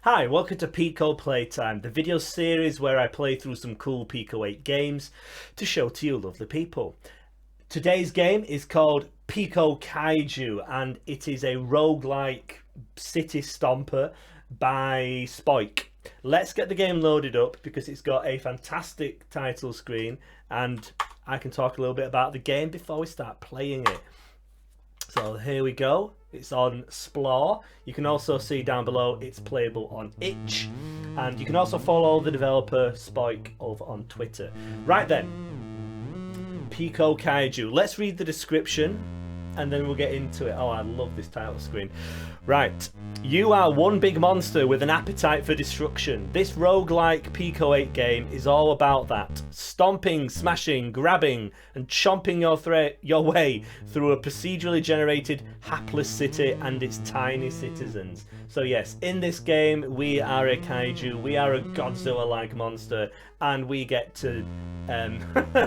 Hi, welcome to Pico Playtime, the video series where I play through some cool Pico 8 games to show to you lovely people. Today's game is called Picokaiju and it is a roguelike city stomper by Spoike. Let's get the game loaded up because it's got a fantastic title screen and I can talk a little bit about the game before we start playing it. So here we go. It's on Splore. You can also see down below it's playable on itch. And you can also follow the developer Spoike over on Twitter. Right then, Picokaiju. Let's read the description and then we'll get into it. Oh, I love this title screen. Right. You are one big monster with an appetite for destruction. This roguelike Pico 8 game is all about that. Stomping, smashing, grabbing, and chomping your way through a procedurally generated hapless city and its tiny citizens. So yes, in this game we are a kaiju, we are a Godzilla-like monster, and we get to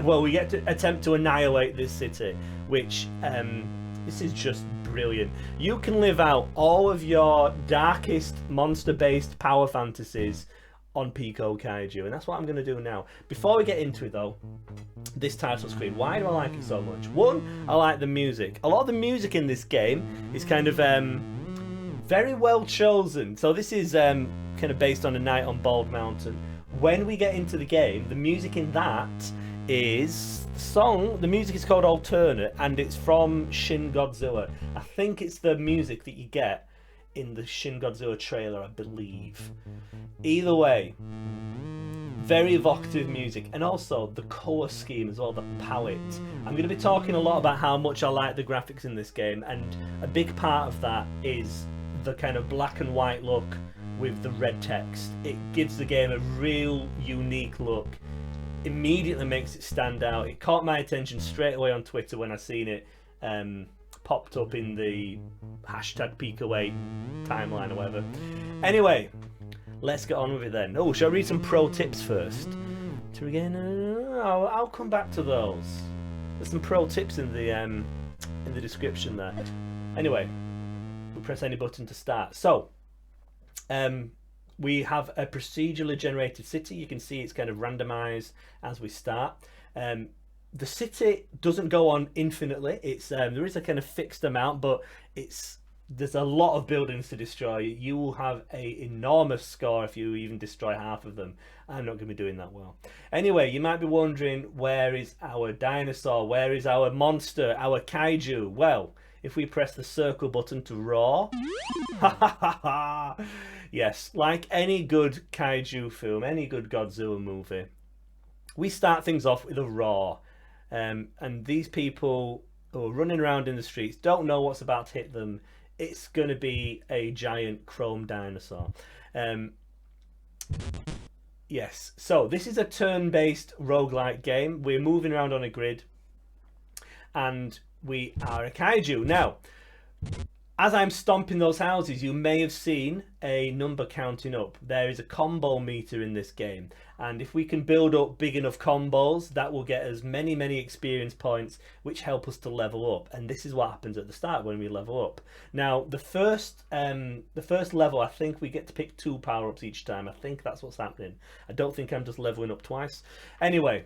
well, we get to attempt to annihilate this city, which this is just brilliant. You can live out all of your darkest monster-based power fantasies on Picokaiju, and that's what I'm going to do now. Before we get into it though, this title screen, why do I like it so much? One, I like the music. A lot of the music in this game is kind of very well chosen. So this is kind of based on A Night on Bald Mountain. When we get into the game, the music in that is the music is called Alternate and it's from Shin Godzilla. I think it's the music that you get in the Shin Godzilla trailer, I believe. Either way, very evocative music, and also the colour scheme as well, the palette. I'm going to be talking a lot about how much I like the graphics in this game, and a big part of that is the kind of black and white look with the red text. It gives the game a real unique look. Immediately makes it stand out. It caught my attention straight away on Twitter when I seen it popped up in the hashtag Pico8 timeline or whatever. Anyway, let's get on with it then. Oh, shall I read some pro tips first? I'll come back to those. There's some pro tips in the description there. Anyway, we press any button to start. So, we have a procedurally generated city. You can see it's kind of randomized as we start. The city doesn't go on infinitely. It's there is a kind of fixed amount, but there's a lot of buildings to destroy. You will have an enormous score if you even destroy half of them. I'm not going to be doing that well. Anyway, you might be wondering, where is our dinosaur? Where is our monster, our kaiju? Well, if we press the circle button to roar, yes, like any good kaiju film, any good Godzilla movie, we start things off with a roar. And these people who are running around in the streets don't know what's about to hit them. It's going to be a giant chrome dinosaur. Yes, so this is a turn-based roguelike game. We're moving around on a grid and we are a kaiju. Now, as I'm stomping those houses, you may have seen a number counting up. There is a combo meter in this game, and if we can build up big enough combos, that will get us many experience points, which help us to level up. And this is what happens at the start when we level up. Now, the first level, I think we get to pick 2 power-ups each time. I think that's what's happening. I don't think I'm just leveling up twice. Anyway,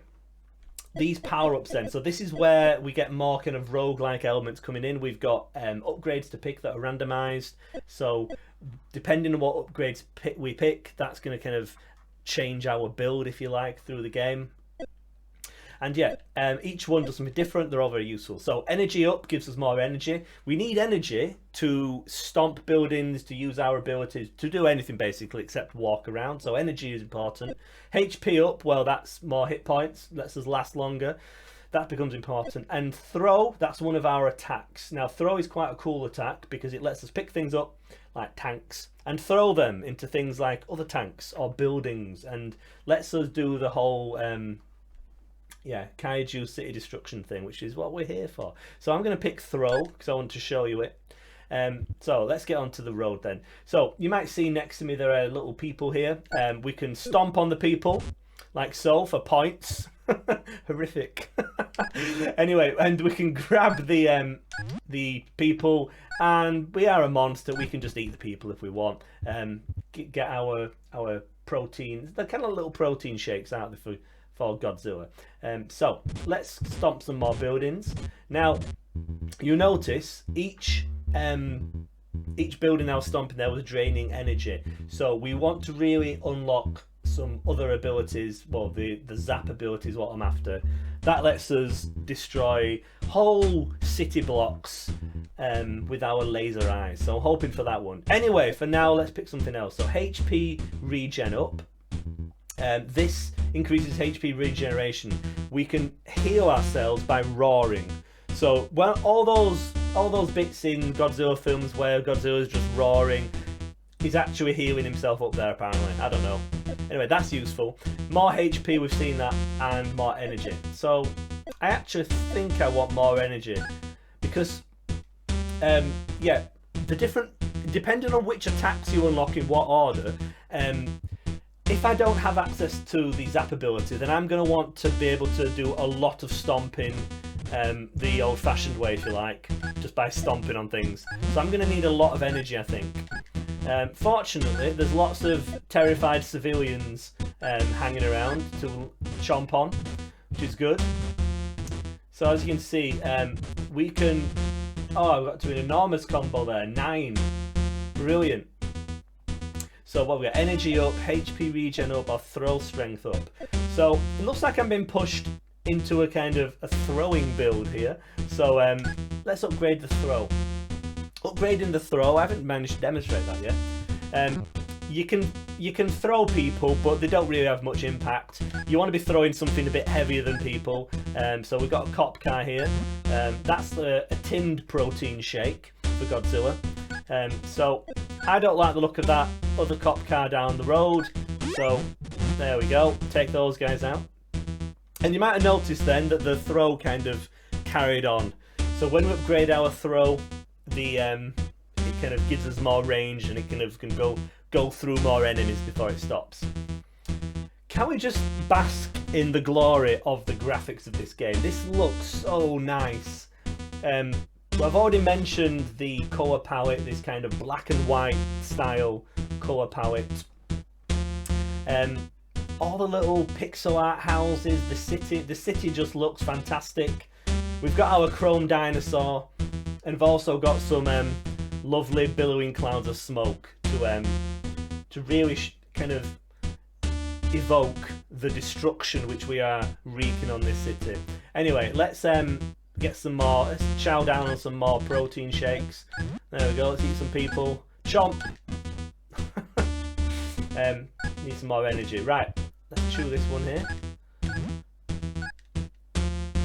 these power-ups then, so this is where we get more kind of roguelike elements coming in. We've got upgrades to pick that are randomized, so depending on what upgrades we pick, that's going to kind of change our build, if you like, through the game. And yeah, each one does something different. They're all very useful. So energy up gives us more energy. We need energy to stomp buildings, to use our abilities, to do anything basically except walk around. So energy is important. HP up, well, that's more hit points, lets us last longer. That becomes important. And throw, that's one of our attacks. Now, throw is quite a cool attack because it lets us pick things up like tanks and throw them into things like other tanks or buildings, and lets us do the whole yeah, kaiju city destruction thing, which is what we're here for. So I'm going to pick throw because I want to show you it. So let's get onto the road then. So you might see next to me there are little people here. We can stomp on the people like so for points. Horrific. Anyway, and we can grab the people, and we are a monster. We can just eat the people if we want. Get our protein, the kind of little protein shakes out for Godzilla. So let's stomp some more buildings. Now, you notice each building I was stomping there was draining energy. So we want to really unlock some other abilities. Well, the zap ability is what I'm after. That lets us destroy whole city blocks with our laser eyes. So I'm hoping for that one. Anyway, for now, let's pick something else. So HP regen up. This increases HP regeneration. We can heal ourselves by roaring. So all those bits in Godzilla films where Godzilla's just roaring, he's actually healing himself up there apparently. I don't know. Anyway, that's useful. More HP, we've seen that, and more energy. So I actually think I want more energy because, yeah, depending on which attacks you unlock in what order, if I don't have access to the zap ability, then I'm going to want to be able to do a lot of stomping, the old-fashioned way, if you like, just by stomping on things. So I'm going to need a lot of energy, I think. Fortunately, there's lots of terrified civilians hanging around to chomp on, which is good. So as you can see, we can... Oh, I've got to an enormous combo there. 9. Brilliant. So what we got? Energy up, HP regen up, or throw strength up. So it looks like I'm being pushed into a kind of a throwing build here. So let's upgrade the throw. Upgrading the throw, I haven't managed to demonstrate that yet. You can throw people, but they don't really have much impact. You want to be throwing something a bit heavier than people. So we've got a cop car here. That's a tinned protein shake for Godzilla. So I don't like the look of that other cop car down the road. So there we go. Take those guys out. And you might have noticed then that the throw kind of carried on. So when we upgrade our throw, it kind of gives us more range, and it kind of can go through more enemies before it stops. Can we just bask in the glory of the graphics of this game? This looks so nice. Well, I've already mentioned the colour palette, this kind of black and white style colour palette. All the little pixel art houses, the city just looks fantastic. We've got our chrome dinosaur, and we've also got some lovely billowing clouds of smoke to really kind of evoke the destruction which we are wreaking on this city. Anyway, let's get some more. Let's chow down on some more protein shakes. There we go. Let's eat some people. Chomp. Need some more energy. Right. Let's chew this one here.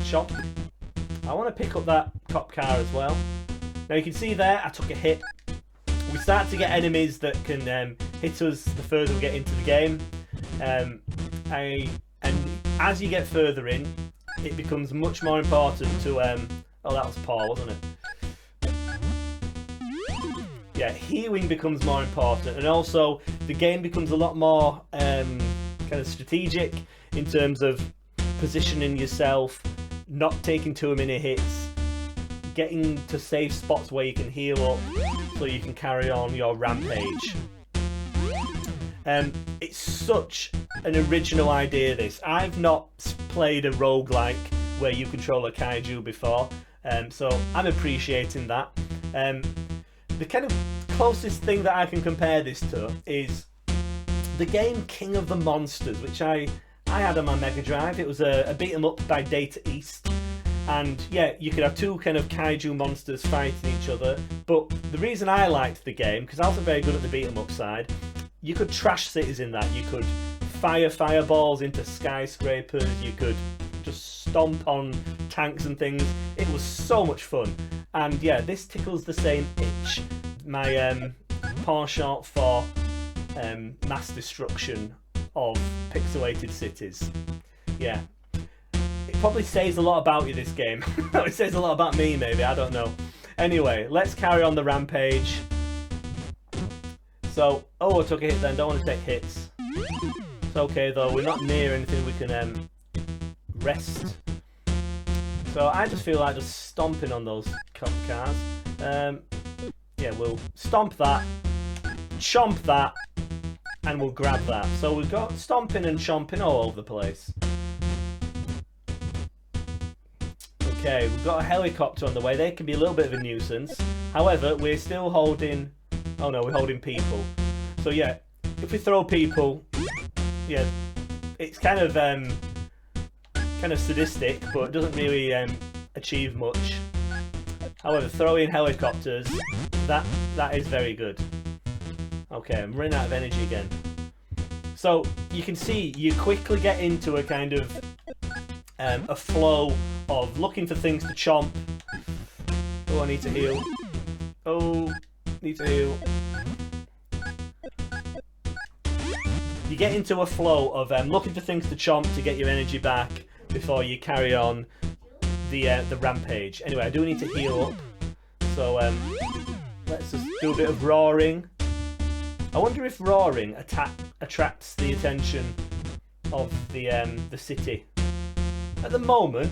Chomp. I want to pick up that cop car as well. Now you can see there, I took a hit. We start to get enemies that can hit us the further we get into the game. And as you get further in, it becomes much more important to... oh, that was Paul, wasn't it? Yeah, healing becomes more important. And also, the game becomes a lot more kind of strategic in terms of positioning yourself, not taking too many hits, getting to safe spots where you can heal up so you can carry on your rampage. It's such an original idea, this. I've not played a roguelike where you control a kaiju before, so I'm appreciating that. The kind of closest thing that I can compare this to is the game King of the Monsters, which I had on my Mega Drive. It was a beat 'em up by Data East. And yeah, you could have two kind of kaiju monsters fighting each other. But the reason I liked the game, because I wasn't very good at the beat 'em up side, you could trash cities in that. You could fire fireballs into skyscrapers. You could just stomp on tanks and things. It was so much fun. And yeah, this tickles the same itch. My penchant for mass destruction of pixelated cities. Yeah. It probably says a lot about you, this game. It says a lot about me, maybe, I don't know. Anyway, let's carry on the rampage. So, oh, I took a hit then, don't want to take hits. It's okay though, we're not near anything we can rest. So I just feel like just stomping on those cop cars. Yeah, we'll stomp that, chomp that, and we'll grab that. So we've got stomping and chomping all over the place. Okay, we've got a helicopter on the way. They can be a little bit of a nuisance. However, we're still holding... Oh no, we're holding people. So yeah, if we throw people, yeah, it's kind of sadistic, but it doesn't really achieve much. However, throwing helicopters, that is very good. Okay, I'm running out of energy again. So you can see you quickly get into a kind of a flow of looking for things to chomp. Oh, I need to heal. Oh, need to heal. You get into a flow of looking for things to chomp to get your energy back before you carry on the rampage. Anyway, I do need to heal up, so let's just do a bit of roaring. I wonder if roaring attracts the attention of the city. At the moment,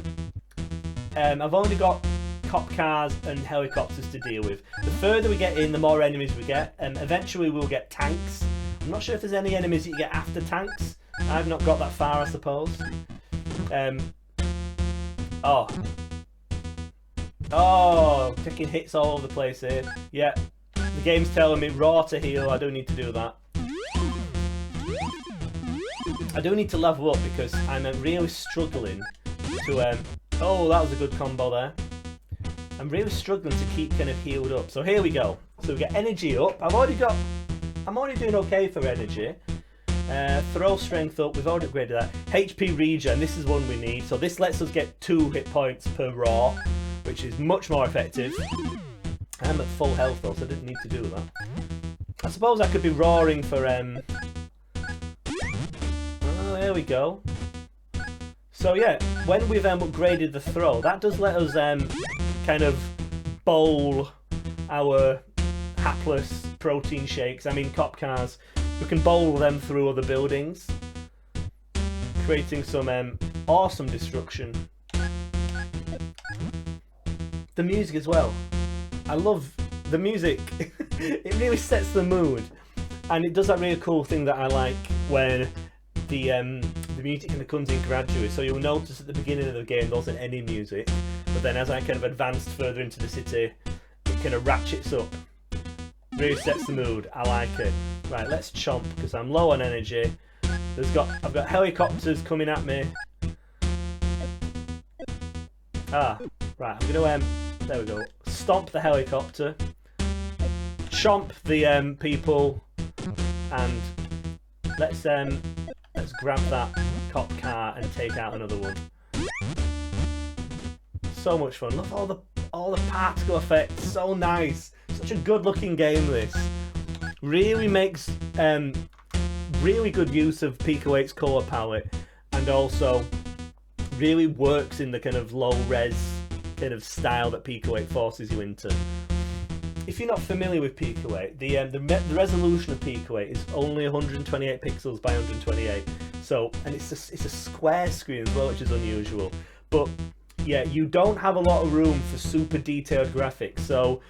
I've only got cop cars and helicopters to deal with. The further we get in, the more enemies we get. Eventually we'll get tanks. I'm not sure if there's any enemies that you get after tanks. I've not got that far, I suppose. Oh, taking hits all over the place here. Yeah, the game's telling me raw to heal. I do need to do that. I do need to level up because I'm really struggling to... oh, that was a good combo there. I'm really struggling to keep kind of healed up. So here we go. So we get energy up. I'm already doing okay for energy. Throw strength up. We've already upgraded that. HP regen. This is one we need. So this lets us get 2 hit points per raw, which is much more effective. I'm at full health though, so I didn't need to do that. I suppose I could be roaring for... Oh, there we go. So yeah, when we've upgraded the throw, that does let us kind of bowl our hapless protein shakes. I mean cop cars. We can bowl them through other buildings, creating some awesome destruction. The music as well. I love the music. It really sets the mood, and it does that really cool thing that I like when the music kind of comes in gradually. So you'll notice at the beginning of the game there wasn't any music, but then as I kind of advanced further into the city, it kind of ratchets up. Really sets the mood. I like it. Right, let's chomp because I'm low on energy. I've got helicopters coming at me. Ah, right. I'm gonna there we go. Stomp the helicopter. Chomp the people, and let's grab that cop car and take out another one. So much fun. Look at all the particle effects. So nice. Such a good looking game this. Really makes really good use of Pico 8's colour palette, and also really works in the kind of low res kind of style that Pico 8 forces you into. If you're not familiar with Pico 8, the resolution of Pico 8 is only 128 pixels by 128. So, and it's a square screen as well, which is unusual. But yeah, you don't have a lot of room for super detailed graphics. So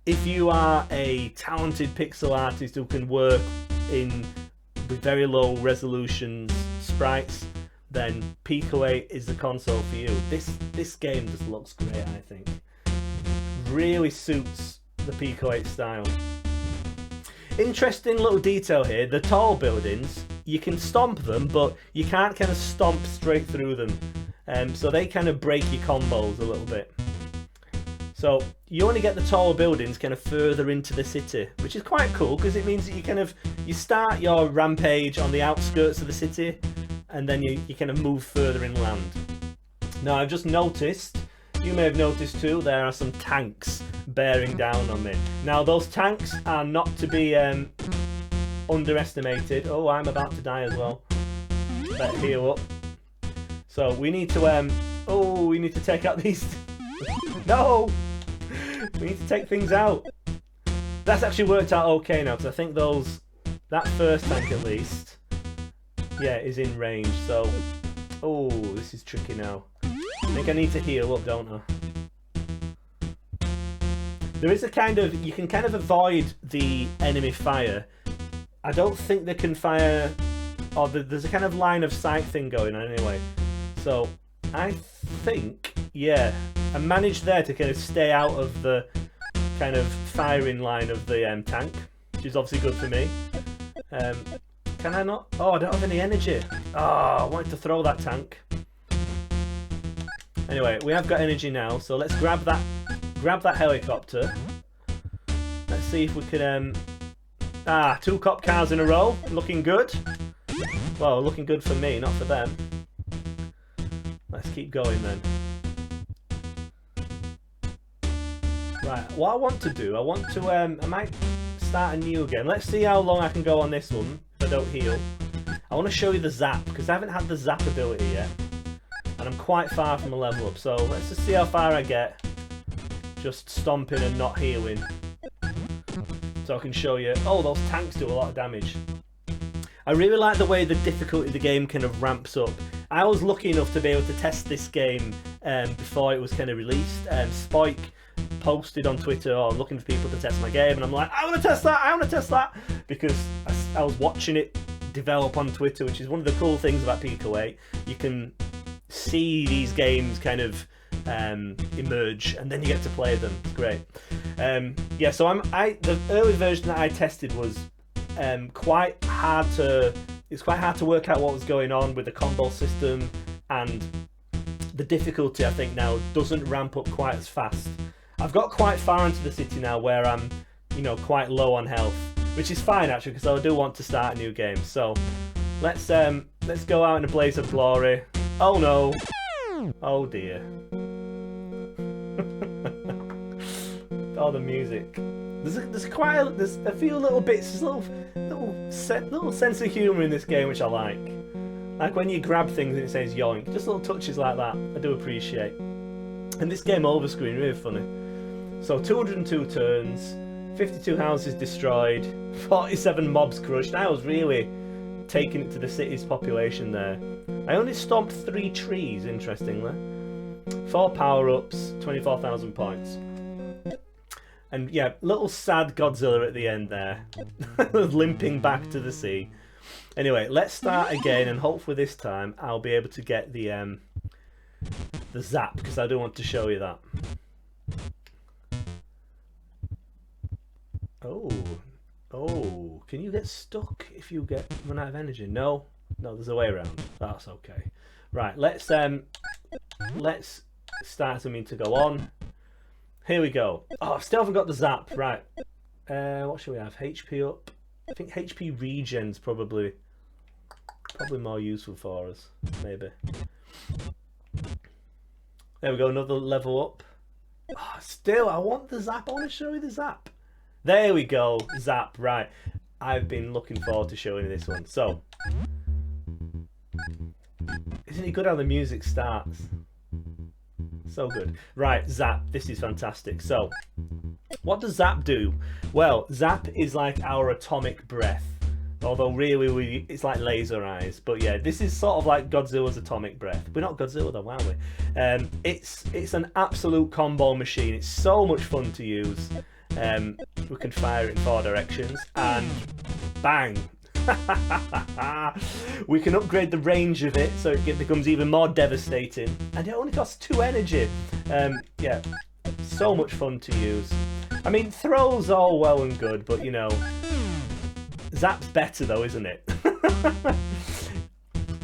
if you are a talented pixel artist who can work with very low resolution sprites, then Pico 8 is the console for you. This game just looks great, I think. Really suits the Pico 8 style. Interesting little detail here, the tall buildings, you can stomp them, but you can't kind of stomp straight through them. So they kind of break your combos a little bit. So you only get the taller buildings kind of further into the city, which is quite cool because it means that you start your rampage on the outskirts of the city, and then you kind of move further inland. Now I've just noticed, you may have noticed too, there are some tanks bearing down on me. Now those tanks are not to be underestimated. Oh, I'm about to die as well. Better heal up. So we need to take out these. No! We need to take things out. That's actually worked out okay now, because I think that first tank at least, yeah, is in range. So Oh, this is tricky now. I think I need to heal up, don't I? There is a kind of... You can kind of avoid the enemy fire. I don't think they can fire... Or there's a kind of line of sight thing going on anyway. So, I think... Yeah. I managed there to kind of stay out of the kind of firing line of the tank. Which is obviously good for me. Can I not? Oh, I don't have any energy. Oh, I wanted to throw that tank. Anyway, we have got energy now, so let's grab that helicopter. Let's see if we can... 2 cop cars in a row. Looking good. Well, looking good for me, not for them. Let's keep going then. Right, what I want to do, I might start anew again. Let's see how long I can go on this one if I don't heal. I want to show you the zap, because I haven't had the zap ability yet. And I'm quite far from a level up, so let's just see how far I get. Just stomping and not healing. So I can show you... Oh, those tanks do a lot of damage. I really like the way the difficulty of the game kind of ramps up. I was lucky enough to be able to test this game before it was kind of released. Spoike posted on Twitter, "Oh, I'm looking for people to test my game," and I'm like, I want to test that, because I was watching it develop on Twitter, which is one of the cool things about Pico 8. You can see these games kind of emerge, and then you get to play them. It's great. Yeah, so the early version that I tested was quite hard to work out what was going on with the combo system, and the difficulty, I think, now doesn't ramp up quite as fast. I've got quite far into the city now where I'm, quite low on health, which is fine actually, because I do want to start a new game. So let's go out in a blaze of glory. Oh no! Oh dear! Oh, the music. There's a few little bits, little sense of humour in this game which I like. Like when you grab things and it says yoink, just little touches like that. I do appreciate. And this game over screen, really funny. So 202 turns, 52 houses destroyed, 47 mobs crushed. I was really taking it to the city's population there. I only stomped 3 trees, interestingly. 4 power-ups, 24,000 points. And yeah, little sad Godzilla at the end there, limping back to the sea. Anyway, let's start again, and hopefully this time I'll be able to get the zap, because I do want to show you that. Oh, can you get stuck if you run out of energy? No, there's a way around. That's okay. Right, let's start something to go on. Here we go. Oh, I still haven't got the zap. Right. What should we have? HP up. I think HP regen's probably more useful for us. Maybe. There we go. Another level up. Oh, still, I want the zap. I want to show you the zap. There we go. Zap. Right. I've been looking forward to showing you this one. So, isn't it good how the music starts? So good. Right, zap. This is fantastic. So, what does zap do? Well, zap is like our atomic breath. Although really, it's like laser eyes. But yeah, this is sort of like Godzilla's atomic breath. We're not Godzilla though, are we? It's an absolute combo machine. It's so much fun to use. We can fire it in 4 directions, and bang! We can upgrade the range of it so it becomes even more devastating, and it only costs 2 energy. Yeah, so much fun to use. I mean, throws all well and good, but zap's better though, isn't it?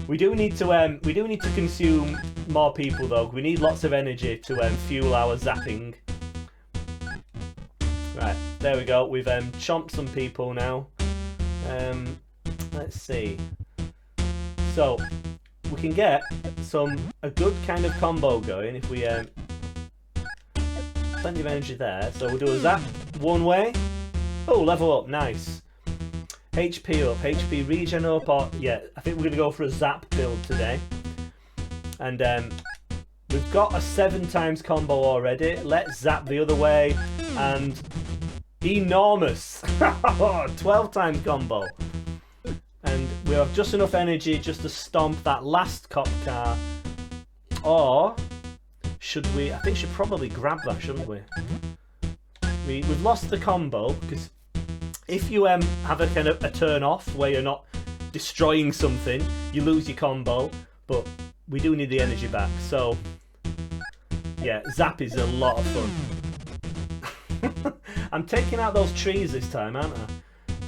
We do need to consume more people though. We need lots of energy to fuel our zapping. Right, there we go. We've chomped some people now. Let's see. So we can get a good kind of combo going if we plenty of energy there. So we'll do a zap one way. Oh, level up, nice. HP up, HP regen up, or yeah, I think we're gonna go for a zap build today. And we've got a 7 times combo already. Let's zap the other way, and enormous 12 times combo. And we have just enough energy just to stomp that last cop car. Or should we? I think we should probably grab that, shouldn't we? We've lost the combo because if you have a kind of a turn off where you're not destroying something, you lose your combo. But we do need the energy back. So yeah, zap is a lot of fun. I'm taking out those trees this time, aren't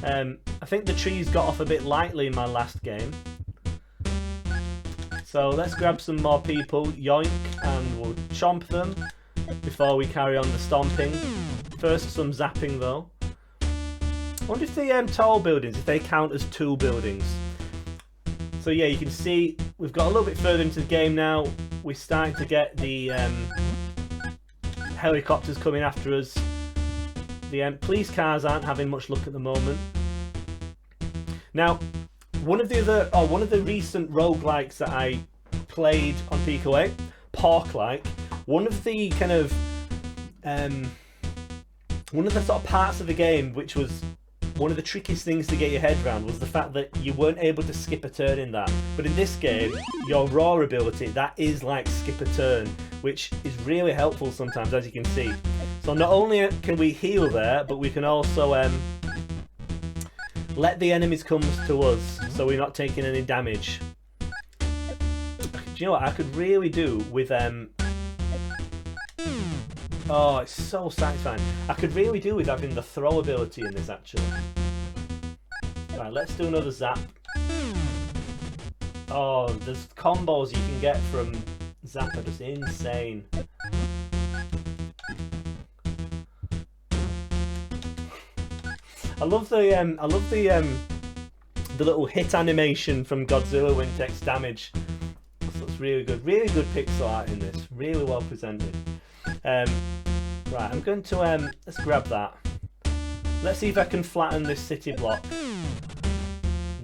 I? I think the trees got off a bit lightly in my last game. So let's grab some more people, yoink, and we'll chomp them before we carry on the stomping. First some zapping though. I wonder if the tall buildings, if they count as 2 buildings. So yeah, you can see we've got a little bit further into the game now. We're starting to get the helicopters coming after us. The police cars aren't having much luck at the moment. Now, one of the recent roguelikes that I played on Pico 8, Pork-like, one of the kind of one of the sort of parts of the game which was one of the trickiest things to get your head around was the fact that you weren't able to skip a turn in that. But in this game, your raw ability, that is like skip a turn, which is really helpful sometimes, as you can see. So not only can we heal there, but we can also let the enemies come to us, so we're not taking any damage. Do you know what I could really do with oh, it's so satisfying. I could really do with having the throw ability in this, actually. Right, let's do another zap. Oh, there's combos you can get from zap are just insane. I love the little hit animation from Godzilla when it takes damage. So it's really good pixel art in this. Really well presented. Right, I'm going to let's grab that. Let's see if I can flatten this city block.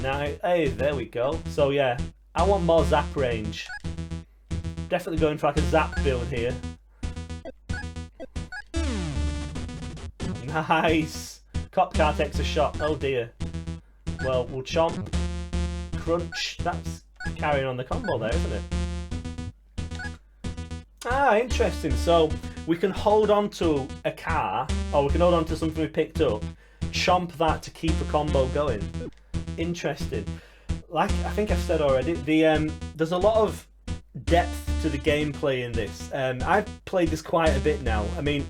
Now, hey, there we go. So yeah, I want more zap range. Definitely going for like a zap build here. Nice. Cop car takes a shot. Oh dear. Well, we'll chomp, crunch. That's carrying on the combo there, isn't it? Ah, interesting. So we can hold on to a car, or we can hold on to something we picked up, chomp that to keep a combo going. Interesting. Like I think I've said already, there's a lot of depth to the gameplay in this. I've played this quite a bit now. I mean,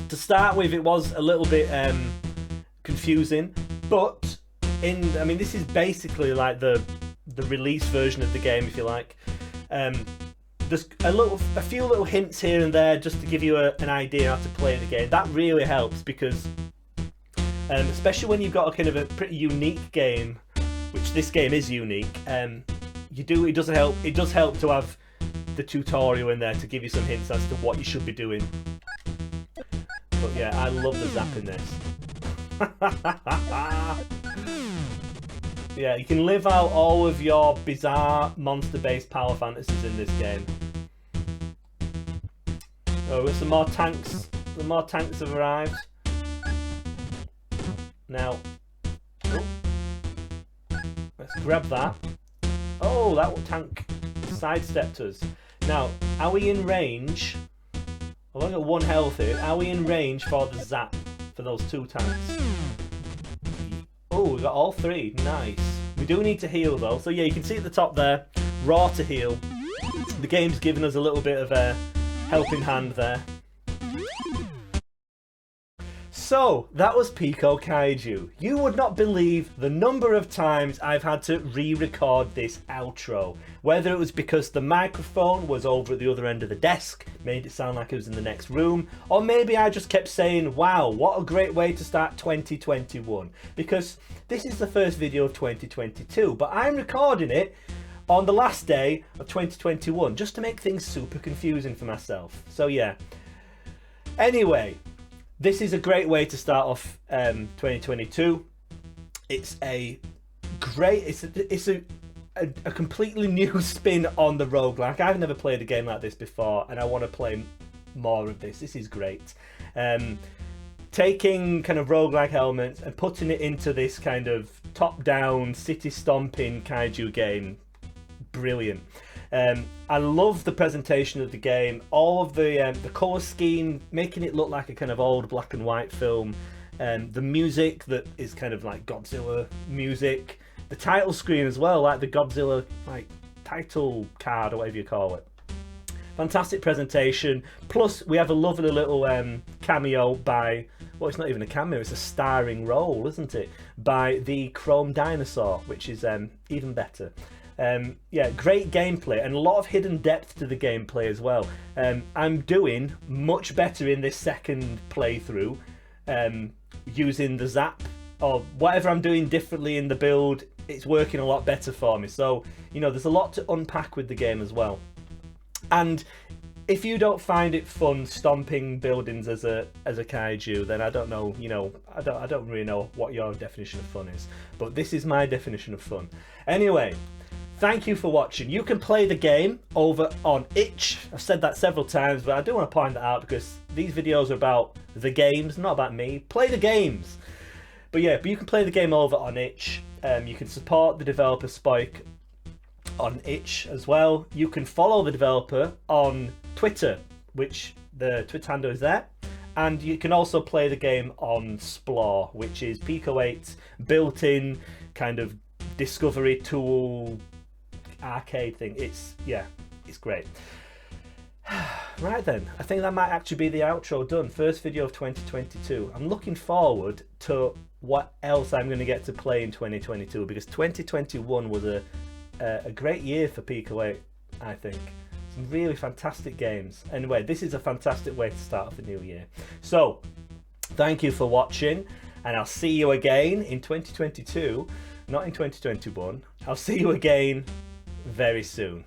to start with, it was a little bit confusing, but I mean, this is basically like the release version of the game, if you like. There's a few little hints here and there just to give you an idea how to play the game. That really helps because, especially when you've got a kind of a pretty unique game, which this game is unique. It does help to have the tutorial in there to give you some hints as to what you should be doing. But yeah, I love the zap in this. Yeah, you can live out all of your bizarre monster-based power fantasies in this game. Oh, we've got some more tanks. Some more tanks have arrived. Now, let's grab that. Oh, that tank sidestepped us. Now, are we in range? I've only got 1 health here. Are we in range for the zap for those 2 tanks? Oh, we got all 3. Nice. We do need to heal though. So yeah, you can see at the top there, raw to heal. The game's given us a little bit of a helping hand there. So, that was Picokaiju. You would not believe the number of times I've had to re-record this outro. Whether it was because the microphone was over at the other end of the desk, made it sound like it was in the next room, or maybe I just kept saying, wow, what a great way to start 2021. Because this is the first video of 2022, but I'm recording it on the last day of 2021, just to make things super confusing for myself. So yeah. Anyway, this is a great way to start off 2022. It's a completely new spin on the roguelike. I've never played a game like this before, and I want to play more of this. This is great. Taking kind of roguelike elements and putting it into this kind of top-down, city-stomping kaiju game. Brilliant. I love the presentation of the game, all of the colour scheme, making it look like a kind of old black and white film. The music that is kind of like Godzilla music. The title screen as well, like the Godzilla like title card or whatever you call it. Fantastic presentation. Plus, we have a lovely little cameo by, well, it's not even a cameo, it's a starring role, isn't it? By the Chrome Dinosaur, which is even better. Yeah, great gameplay and a lot of hidden depth to the gameplay as well. I'm doing much better in this second playthrough using the zap, or whatever I'm doing differently in the build, it's working a lot better for me. So, you know, there's a lot to unpack with the game as well. And if you don't find it fun stomping buildings as a kaiju, then I don't know, you know, I don't really know what your definition of fun is. But this is my definition of fun. Anyway, thank you for watching. You can play the game over on itch. I've said that several times, but I do want to point that out because these videos are about the games, not about me. Play the games. But yeah, but you can play the game over on itch. You can support the developer Spoike on itch as well. You can follow the developer on Twitter, which the Twitter handle is there. And you can also play the game on Splore, which is Pico 8's built-in kind of discovery tool arcade thing. It's, yeah, it's great. Right then, I think that might actually be the outro done. First video of 2022. I'm looking forward to what else I'm going to get to play in 2022, because 2021 was a great year for Pico 8, I think. Some really fantastic games. Anyway, this is a fantastic way to start off the new year. So, thank you for watching, and I'll see you again in 2022, not in 2021. I'll see you again very soon.